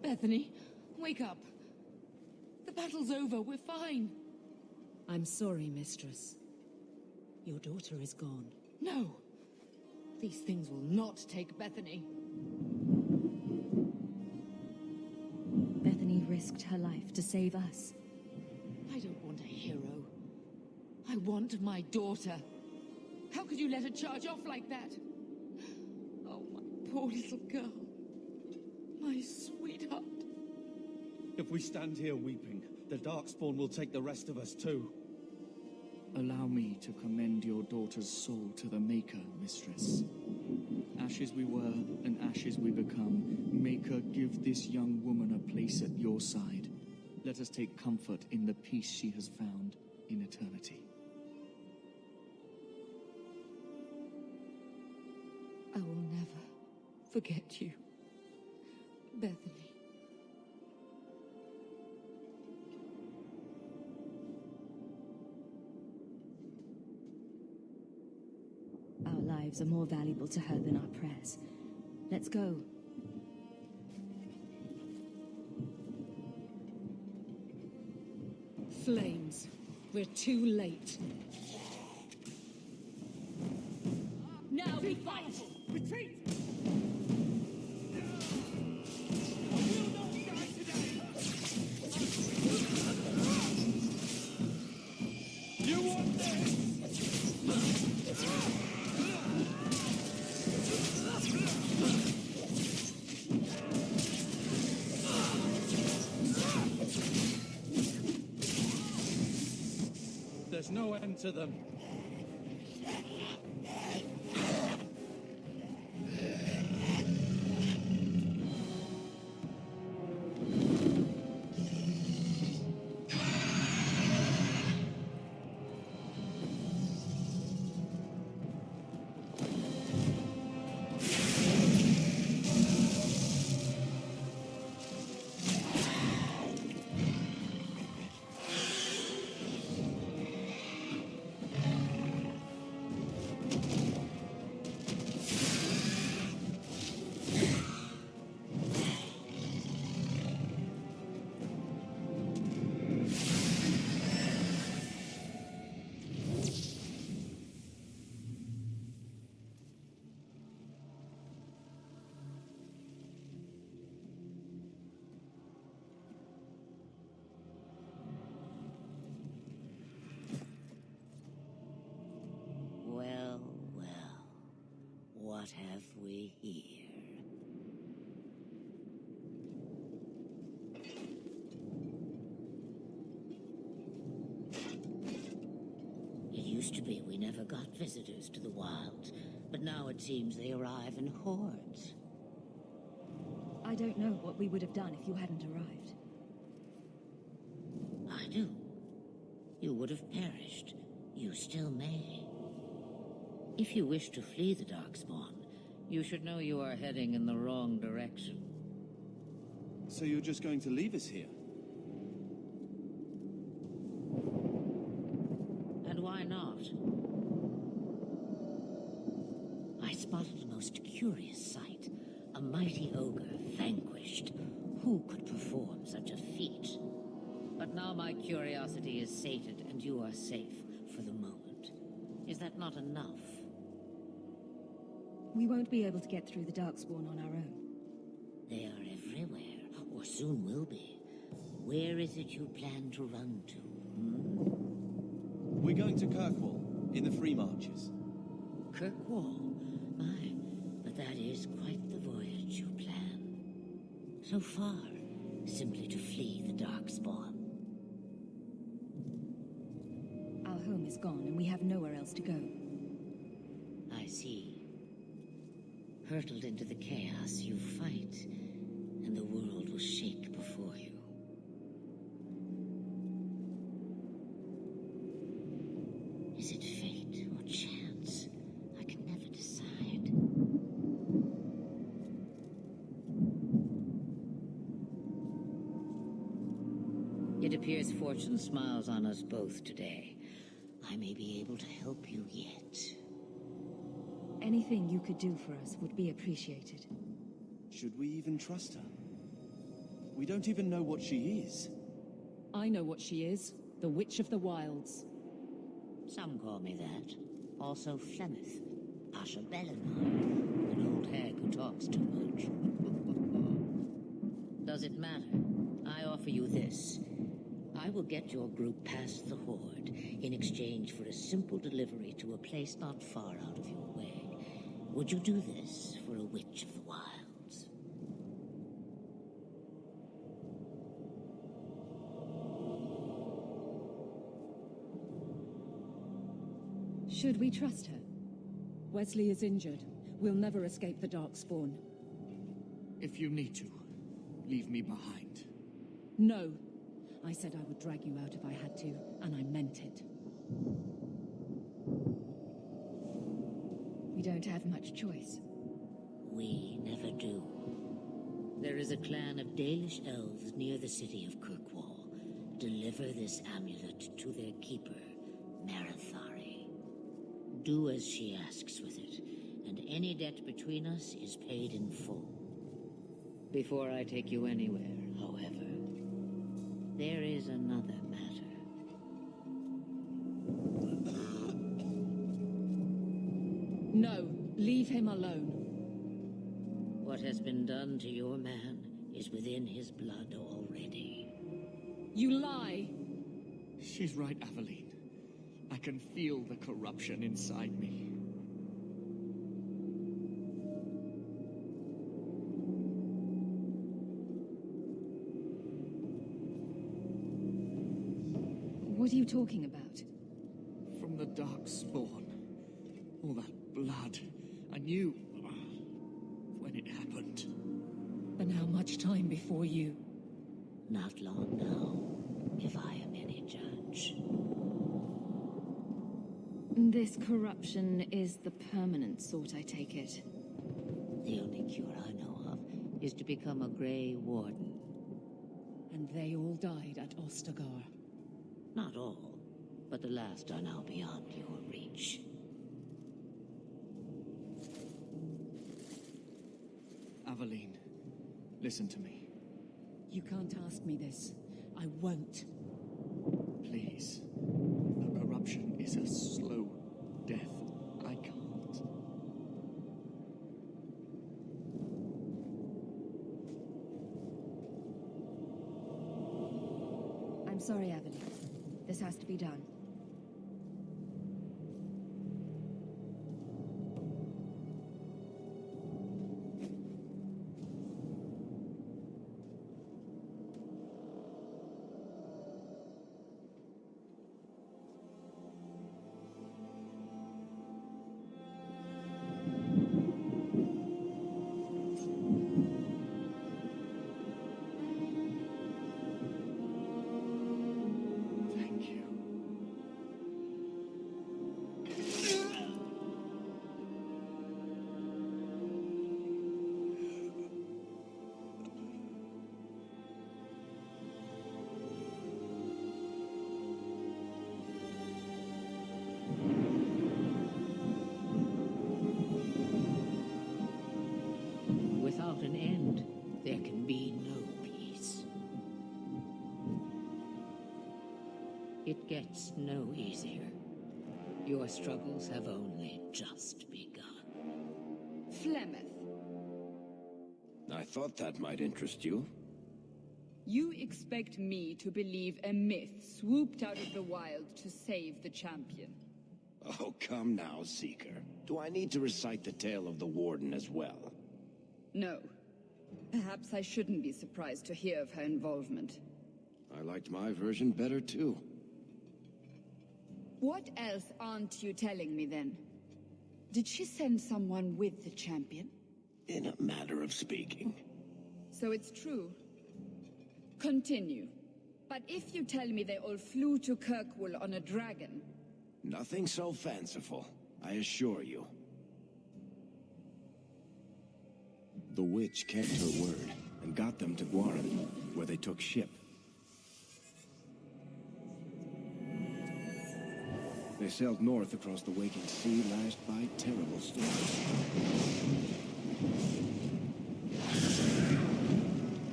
Bethany, wake up. The battle's over. We're fine. I'm sorry, mistress. Your daughter is gone. No. These things will not take Bethany. Bethany risked her life to save us. I don't want a hero. I want my daughter. How could you let her charge off like that? Oh, my poor little girl. My sweetheart. If we stand here weeping, the Darkspawn will take the rest of us too. Allow me to commend your daughter's soul to the Maker, mistress. Ashes we were, and ashes we become. Maker, give this young woman a place at your side. Let us take comfort in the peace she has found in eternity. I will never forget you, Bethany. Our lives are more valuable to her than our prayers. Let's go. Flames. We're too late. Now we fight! Retreat! You want this? There's no end to them. What have we here? It used to be we never got visitors to the wilds, but now it seems they arrive in hordes. I don't know what we would have done if you hadn't arrived. I do. You would have perished. You still may. If you wish to flee the Darkspawn, you should know you are heading in the wrong direction. So you're just going to leave us here? And why not? I spotted a most curious sight. A mighty ogre vanquished. Who could perform such a feat? But now my curiosity is sated and you are safe for the moment. Is that not enough? We won't be able to get through the Darkspawn on our own. They are everywhere, or soon will be. Where is it you plan to run to, We're going to Kirkwall, in the Free Marches. Kirkwall? My, but that is quite the voyage you plan. So far, simply to flee the Darkspawn. Our home is gone, and we have nowhere else to go. I see. Hurtled into the chaos, you fight, and the world will shake before you. Is it fate or chance? I can never decide. It appears fortune smiles on us both today. I may be able to help you yet. Anything you could do for us would be appreciated. Should we even trust her? We don't even know what she is. I know what she is. The Witch of the Wilds. Some call me that. Also Flemeth, Asha Bellamar, an old hag who talks too much. Does it matter? I offer you this. I will get your group past the Horde in exchange for a simple delivery to a place not far out of your way. Would you do this for a Witch of the Wilds? Should we trust her? Wesley is injured. We'll never escape the Darkspawn. If you need to, leave me behind. No. I said I would drag you out if I had to, and I meant it. We don't have much choice. We never do. There is a clan of Dalish elves near the city of Kirkwall. Deliver this amulet to their keeper, Marathari. Do as she asks with it, and any debt between us is paid in full. Before I take you anywhere, however, there is another matter. No, leave him alone. What has been done to your man is within his blood already. You lie! She's right, Aveline. I can feel the corruption inside me. What are you talking about? From the Darkspawn. All that blood. I knew when it happened. And how much time before you? Not long now, if I am any judge. This corruption is the permanent sort, I take it. The only cure I know of is to become a Grey Warden. And they all died at Ostagar. Not all, but the last are now beyond your reach. Aveline, listen to me. You can't ask me this. I won't. Please. The corruption is a slow death. I can't. I'm sorry, Aveline. This has to be done. Without an end, there can be no peace. It gets no easier. Your struggles have only just begun. Flemeth, I thought that might interest you. you expect me to believe a myth swooped out of the wild to save the champion? Oh, come now, Seeker. Do I need to recite the tale of the Warden as well? No. Perhaps I shouldn't be surprised to hear of her involvement. I liked my version better, too. What else aren't you telling me, then? Did she send someone with the champion? In a matter of speaking. So it's true. Continue. But if you tell me they all flew to Kirkwall on a dragon... Nothing so fanciful, I assure you. The witch kept her word, and got them to Guaran, where they took ship. They sailed north across the waking sea, lashed by terrible storms.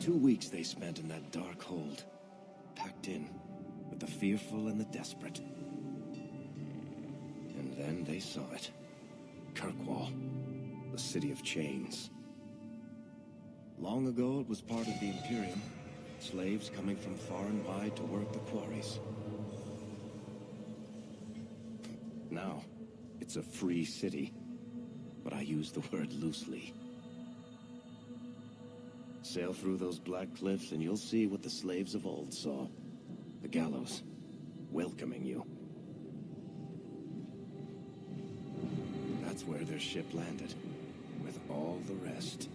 2 weeks they spent in that dark hold, packed in with the fearful and the desperate. And then they saw it. Kirkwall, the city of chains. Long ago it was part of the Imperium, slaves coming from far and wide to work the quarries. Now, it's a free city, but I use the word loosely. Sail through those black cliffs and you'll see what the slaves of old saw. The gallows, welcoming you. That's where their ship landed, with all the rest.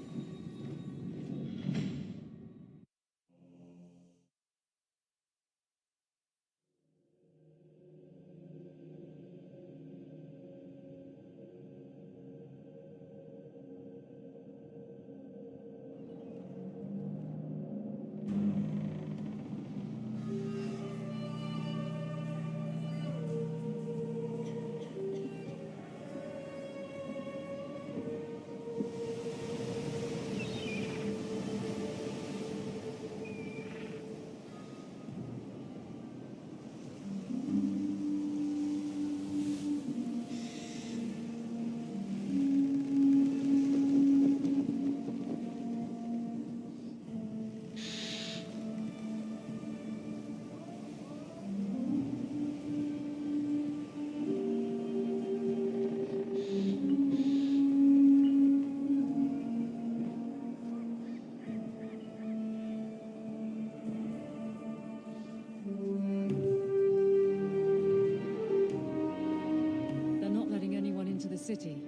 City.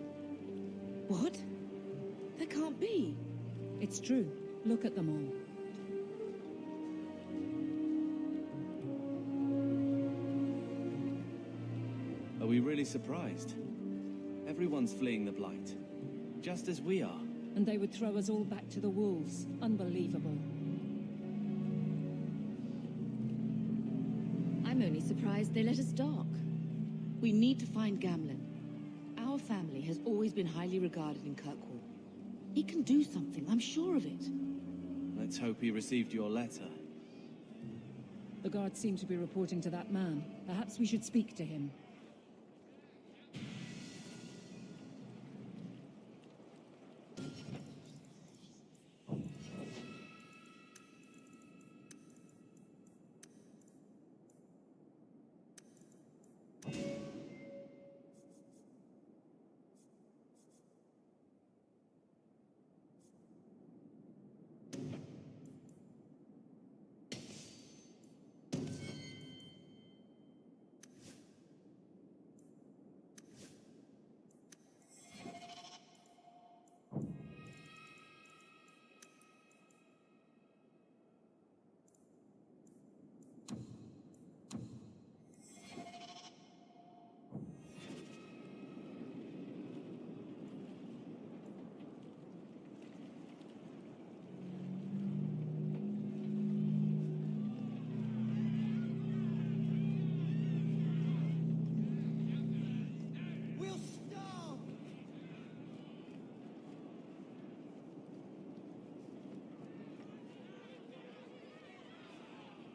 What? That can't be. It's true. Look at them all. Are we really surprised? Everyone's fleeing the Blight, just as we are. And they would throw us all back to the wolves. Unbelievable. I'm only surprised they let us dock. We need to find Gamlen. Our family has always been highly regarded in Kirkwall. He can do something, I'm sure of it. Let's hope he received your letter. The guards seem to be reporting to that man. Perhaps we should speak to him.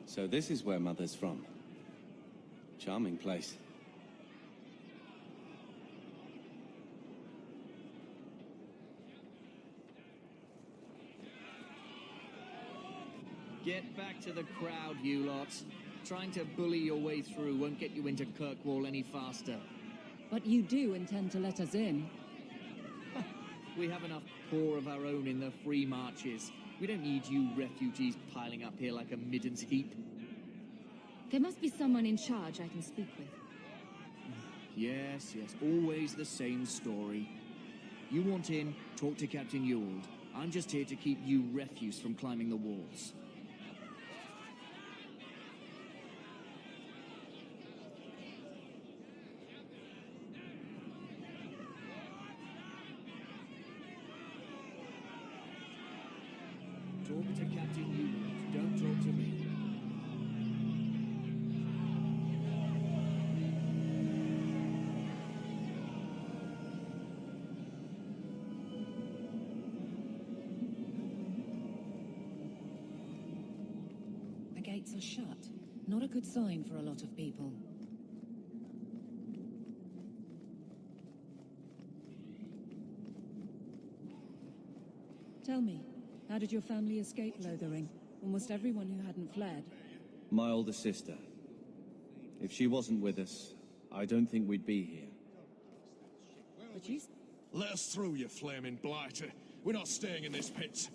So this is where Mother's from. Charming place. Get back to the crowd, you lot. Trying to bully your way through won't get you into Kirkwall any faster. But you do intend to let us in. We have enough poor of our own in the free marches. We don't need you refugees piling up here like a midden's heap. There must be someone in charge I can speak with. Yes, always the same story. You want in, talk to Captain Ewald. I'm just here to keep you refuse from climbing the walls. Talk to Captain Ewald, don't talk to me. gates are shut. Not a good sign for a lot of people. Tell me, how did your family escape Lothering? Almost everyone who hadn't fled. My older sister. If she wasn't with us, I don't think we'd be here. But you... Let us through, you flaming blighter. We're not staying in this pit.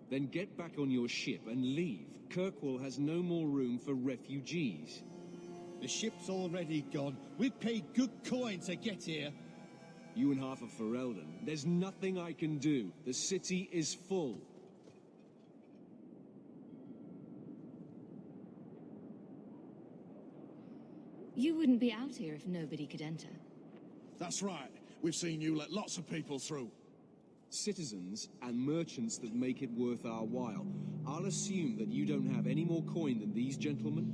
Then get back on your ship and leave. Kirkwall has no more room for refugees. The ship's already gone. We've paid good coin to get here. You and half of Ferelden. There's nothing I can do. The city is full. You wouldn't be out here if nobody could enter. That's right. We've seen you let lots of people through. Citizens and merchants that make it worth our while. I'll assume that you don't have any more coin than these gentlemen.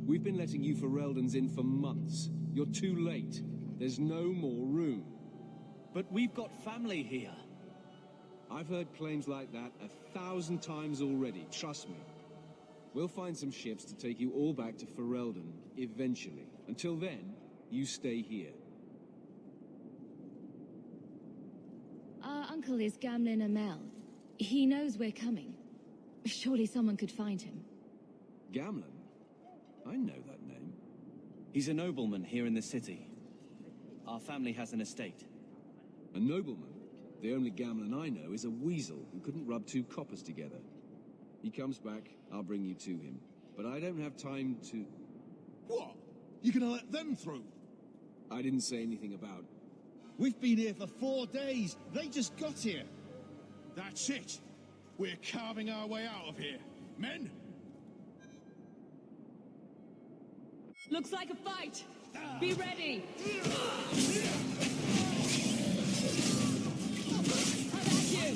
We've been letting you Fereldans in for months. You're too late. There's no more room. But we've got family here. I've heard claims like that 1,000 times already, trust me. We'll find some ships to take you all back to Ferelden, eventually. Until then, you stay here. Our uncle is Gamlin Amel. He knows we're coming. Surely someone could find him. Gamlin? I know that name. He's a nobleman here in the city. Our family has an estate. A nobleman? The only Gamlin I know is a weasel who couldn't rub 2 coppers together. He comes back, I'll bring you to him. But I don't have time to... What? You gonna let them through? I didn't say anything about... We've been here for 4 days. They just got here. That's it. We're carving our way out of here. Men? Looks like a fight. Be ready. How about you?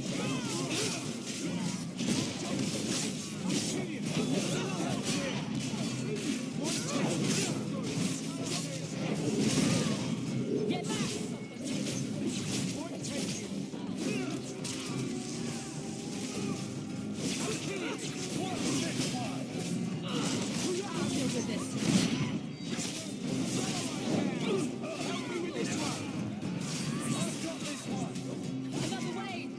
Get back! I'll deal with this. Another wave!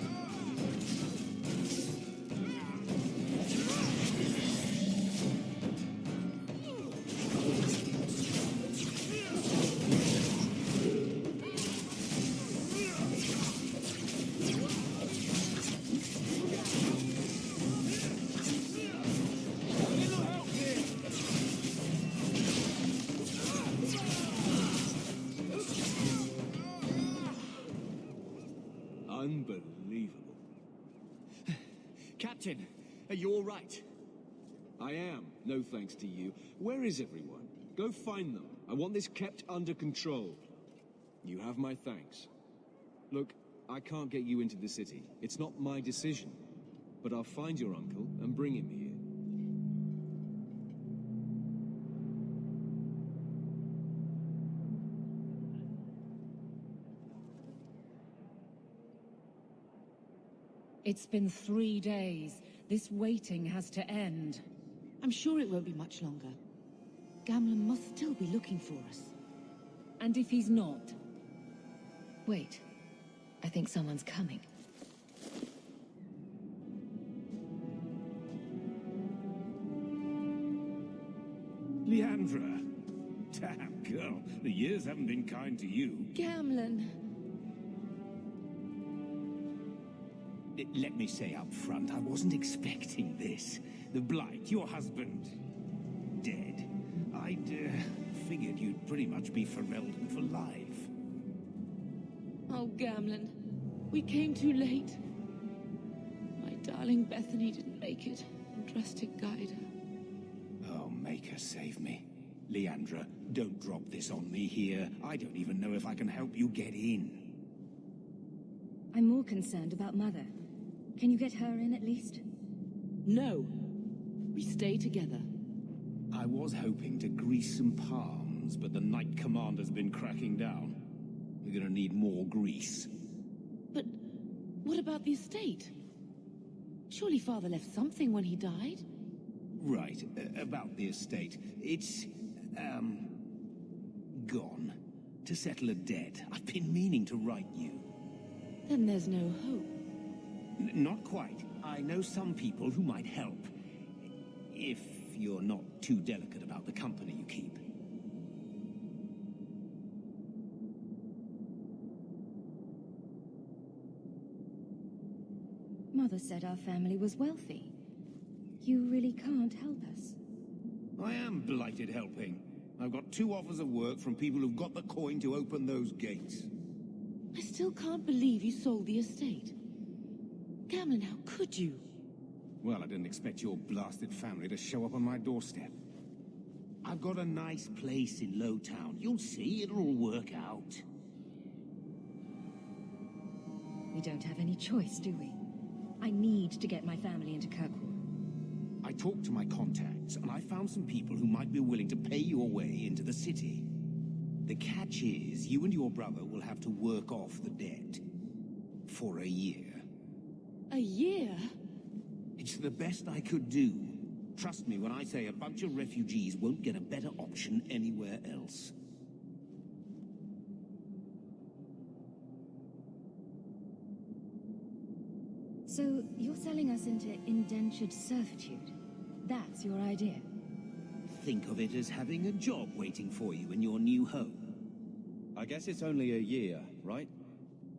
Unbelievable. Captain, are you all right? I am, no thanks to you. Where is everyone? Go find them. I want this kept under control. You have my thanks. Look, I can't get you into the city. It's not my decision. But I'll find your uncle and bring him here. It's been 3 days. This waiting has to end. I'm sure it won't be much longer. Gamlin must still be looking for us. And if he's not? Wait. I think someone's coming. Leandra. Damn, girl. The years haven't been kind to you. Gamlin. Let me say up front, I wasn't expecting this. The Blight, your husband, dead. I'd figured you'd pretty much be Ferelden for life. Oh, Gamlin. We came too late. My darling Bethany didn't make it. Drastic guide her. Oh, make her save me. Leandra, don't drop this on me here. I don't even know if I can help you get in. I'm more concerned about Mother. Can you get her in at least? No. We stay together. I was hoping to grease some palms, but the Knight Commander's been cracking down. We're gonna need more grease. But what about the estate? Surely Father left something when he died? Right, about the estate. It's, gone. To settle a debt. I've been meaning to write you. Then there's no hope. Not quite. I know some people who might help. If you're not too delicate about the company you keep. Mother said our family was wealthy. You really can't help us. I am blighted helping. I've got 2 offers of work from people who've got the coin to open those gates. I still can't believe you sold the estate. Gamlin, how could you? Well, I didn't expect your blasted family to show up on my doorstep. I've got a nice place in Lowtown. You'll see, it'll all work out. We don't have any choice, do we? I need to get my family into Kirkwall. I talked to my contacts, and I found some people who might be willing to pay your way into the city. The catch is, you and your brother will have to work off the debt. For a year. A year? It's the best I could do. Trust me when I say a bunch of refugees won't get a better option anywhere else. So, you're selling us into indentured servitude? That's your idea? Think of it as having a job waiting for you in your new home. I guess it's only a year, right?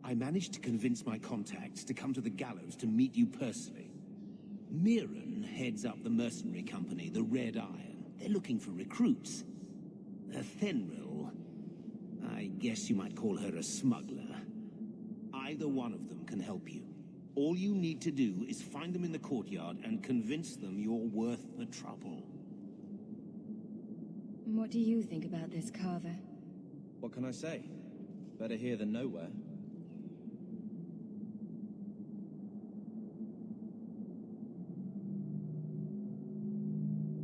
I managed to convince my contacts to come to the gallows to meet you personally. Mirren heads up the mercenary company, the Red Iron. They're looking for recruits. Fenrir, I guess you might call her a smuggler. Either one of them can help you. All you need to do is find them in the courtyard and convince them you're worth the trouble. What do you think about this, Carver? What can I say? Better here than nowhere.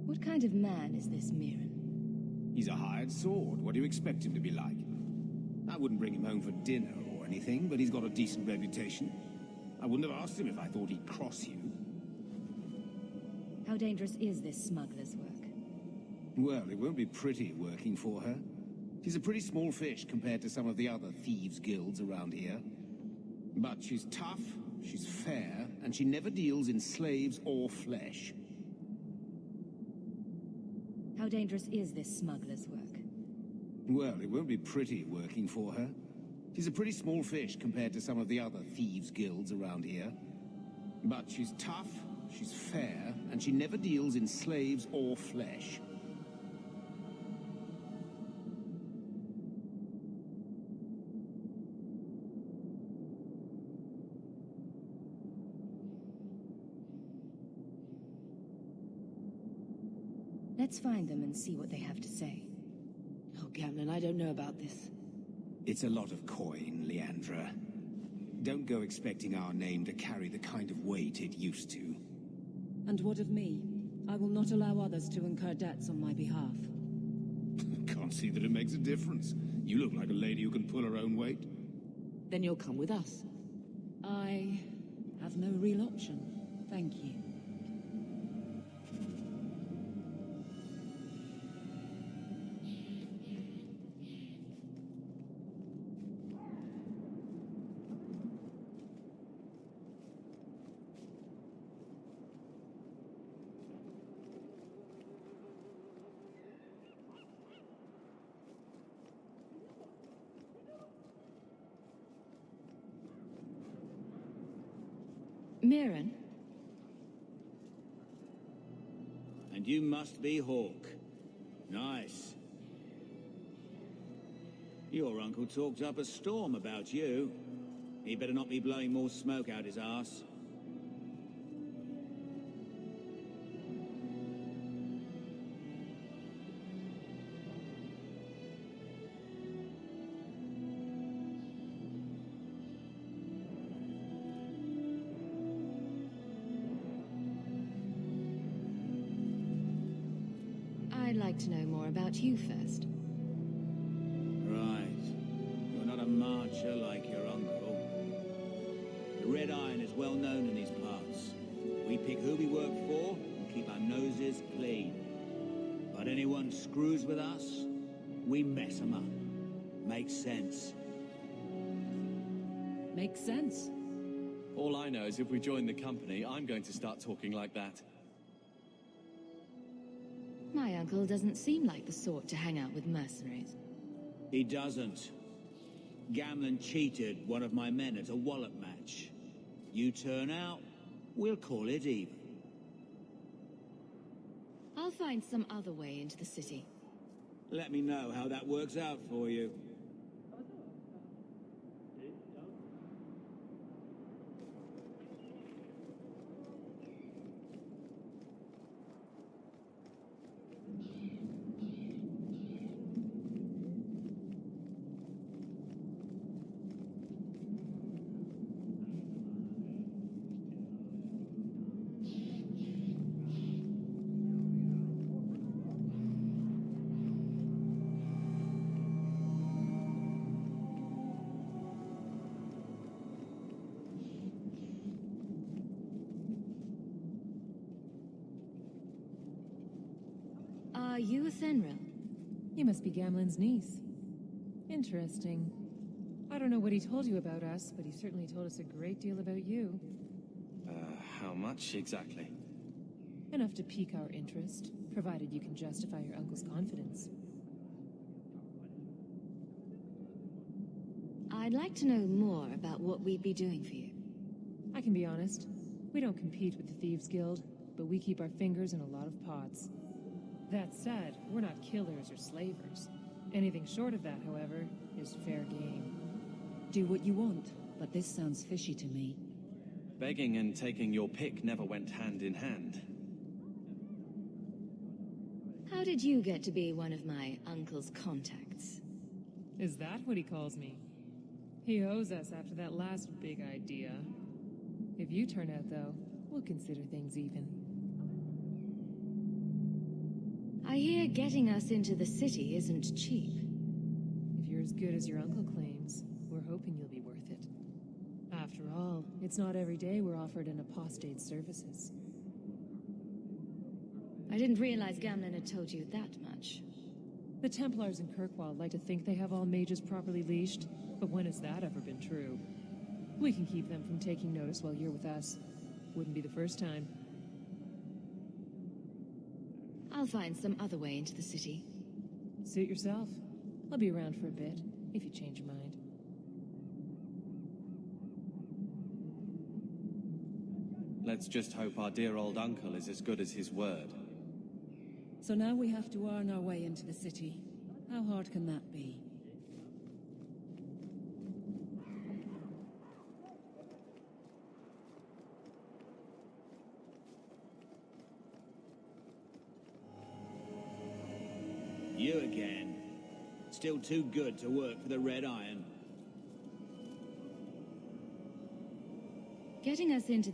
What kind of man is this Mirren? He's a hired sword. What do you expect him to be like? I wouldn't bring him home for dinner or anything, but he's got a decent reputation. I wouldn't have asked him if I thought he'd cross you. How dangerous is this smuggler's work? Well, it won't be pretty working for her. She's a pretty small fish compared to some of the other thieves' guilds around here. But she's tough, she's fair, and she never deals in slaves or flesh. How dangerous is this smuggler's work? Well, it won't be pretty working for her. She's a pretty small fish compared to some of the other thieves' guilds around here. But she's tough, she's fair, and she never deals in slaves or flesh. Let's find them and see what they have to say. Oh, Gamlin, I don't know about this. It's a lot of coin, Leandra. Don't go expecting our name to carry the kind of weight it used to. And what of me? I will not allow others to incur debts on my behalf. Can't see that it makes a difference. You look like a lady who can pull her own weight. Then you'll come with us. I have no real option. Thank you. Mirren? And you must be Hawk. Nice. Your uncle talked up a storm about you. He better not be blowing more smoke out his arse. I'd like to know more about you first. Right. You're not a marcher like your uncle. The Red Iron is well known in these parts. We pick who we work for and keep our noses clean. But anyone screws with us, we mess them up. Makes sense. Makes sense. All I know is if we join the company, I'm going to start talking like that. My uncle doesn't seem like the sort to hang out with mercenaries. He doesn't. Gamlen cheated one of my men at a wallop match. You turn out, we'll call it even. I'll find some other way into the city. Let me know how that works out for you. Are you a Fenrir? You must be Gamlen's niece. Interesting. I don't know what he told you about us, but he certainly told us a great deal about you. How much exactly? Enough to pique our interest, provided you can justify your uncle's confidence. I'd like to know more about what we'd be doing for you. I can be honest. We don't compete with the Thieves Guild, but we keep our fingers in a lot of pots. That said, we're not killers or slavers. Anything short of that, however, is fair game. Do what you want, but this sounds fishy to me. Begging and taking your pick never went hand in hand. How did you get to be one of my uncle's contacts? Is that what he calls me? He owes us after that last big idea. If you turn out, though, we'll consider things even. I hear getting us into the city isn't cheap. If you're as good as your uncle claims, we're hoping you'll be worth it. After all, it's not every day we're offered an apostate's services. I didn't realize Gamlen had told you that much. The Templars in Kirkwall like to think they have all mages properly leashed, but when has that ever been true? We can keep them from taking notice while you're with us. Wouldn't be the first time. I'll find some other way into the city. Suit yourself. I'll be around for a bit, if you change your mind. Let's just hope our dear old uncle is as good as his word. So now we have to earn our way into the city. How hard can that be? You again. Still too good to work for the Red Iron. Getting us into